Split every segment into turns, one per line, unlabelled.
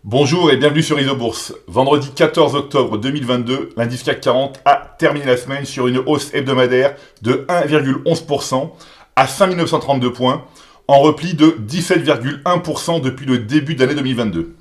Bonjour et bienvenue sur Isobourse. Vendredi 14 octobre 2022, l'indice CAC 40 a terminé la semaine sur une hausse hebdomadaire de 1,11% à 5932 points, en repli de 17,1% depuis le début de l'année 2022.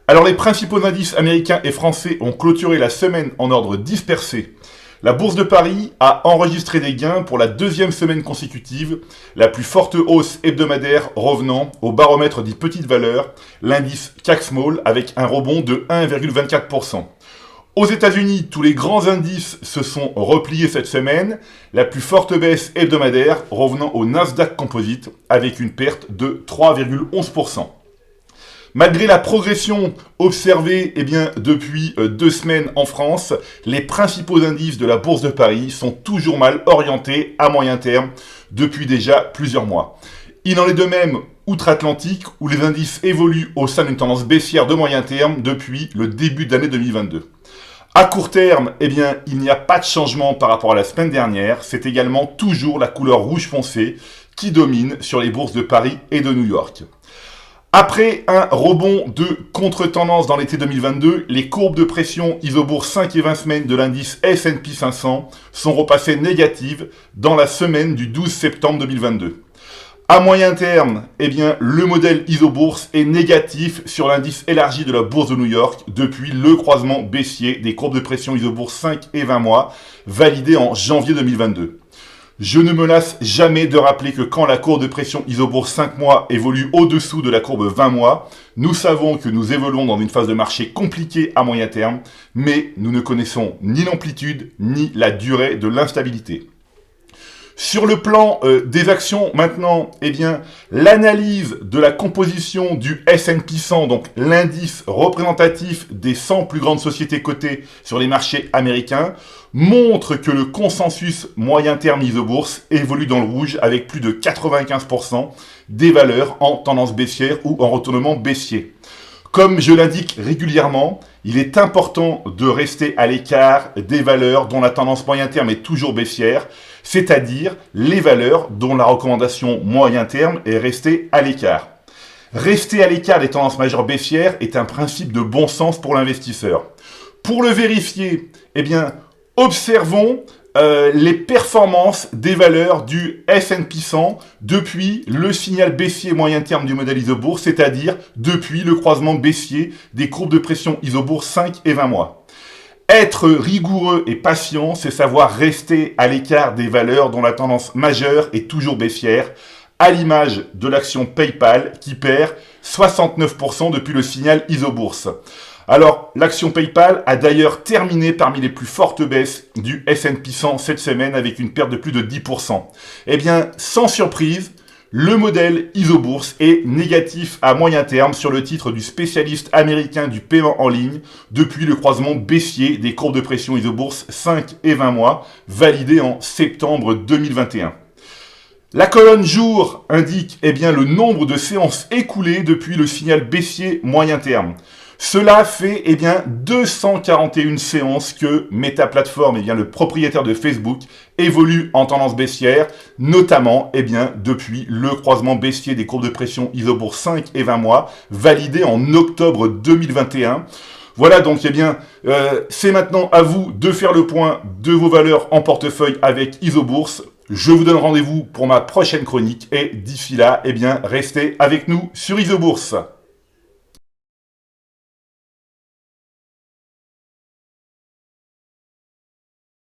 Alors les principaux indices américains et français ont clôturé la semaine en ordre dispersé. La Bourse de Paris a enregistré des gains pour la deuxième semaine consécutive, la plus forte hausse hebdomadaire revenant au baromètre dit petite valeur, l'indice CAC Small, avec un rebond de 1,24%. Aux États-Unis, tous les grands indices se sont repliés cette semaine, la plus forte baisse hebdomadaire revenant au Nasdaq Composite, avec une perte de 3,11%. Malgré la progression observée depuis 2 semaines en France, les principaux indices de la Bourse de Paris sont toujours mal orientés à moyen terme depuis déjà plusieurs mois. Il en est de même outre-Atlantique où les indices évoluent au sein d'une tendance baissière de moyen terme depuis le début de l'année 2022. À court terme, il n'y a pas de changement par rapport à la semaine dernière. C'est également toujours la couleur rouge foncé qui domine sur les bourses de Paris et de New York. Après un rebond de contre-tendance dans l'été 2022, les courbes de pression Isobourse 5 et 20 semaines de l'indice S&P 500 sont repassées négatives dans la semaine du 12 septembre 2022. À moyen terme, le modèle Isobourse est négatif sur l'indice élargi de la Bourse de New York depuis le croisement baissier des courbes de pression Isobourse 5 et 20 mois validé en janvier 2022. Je ne me lasse jamais de rappeler que quand la courbe de pression Isobourse 5 mois évolue au-dessous de la courbe 20 mois, nous savons que nous évoluons dans une phase de marché compliquée à moyen terme, mais nous ne connaissons ni l'amplitude ni la durée de l'instabilité. Sur le plan des actions, maintenant, l'analyse de la composition du S&P 100, donc l'indice représentatif des 100 plus grandes sociétés cotées sur les marchés américains, montre que le consensus moyen terme Isobourse évolue dans le rouge avec plus de 95% des valeurs en tendance baissière ou en retournement baissier. Comme je l'indique régulièrement, il est important de rester à l'écart des valeurs dont la tendance moyen terme est toujours baissière, c'est-à-dire les valeurs dont la recommandation moyen terme est restée à l'écart. Rester à l'écart des tendances majeures baissières est un principe de bon sens pour l'investisseur. Pour le vérifier, observons les performances des valeurs du S&P 100 depuis le signal baissier moyen terme du modèle Isobourse, c'est-à-dire depuis le croisement baissier des courbes de pression Isobourse 5 et 20 mois. Être rigoureux et patient, c'est savoir rester à l'écart des valeurs dont la tendance majeure est toujours baissière, à l'image de l'action PayPal qui perd 69% depuis le signal Isobourse. Alors, l'action PayPal a d'ailleurs terminé parmi les plus fortes baisses du S&P 100 cette semaine avec une perte de plus de 10%. Sans surprise, le modèle Isobourse est négatif à moyen terme sur le titre du spécialiste américain du paiement en ligne depuis le croisement baissier des courbes de pression Isobourse 5 et 20 mois validé en septembre 2021. La colonne jour indique le nombre de séances écoulées depuis le signal baissier moyen terme. Cela fait 241 séances que Meta Platform, le propriétaire de Facebook, évolue en tendance baissière, notamment depuis le croisement baissier des courbes de pression Isobourse 5 et 20 mois, validé en octobre 2021. Voilà donc c'est maintenant à vous de faire le point de vos valeurs en portefeuille avec Isobourse. Je vous donne rendez-vous pour ma prochaine chronique et d'ici là, restez avec nous sur Isobourse.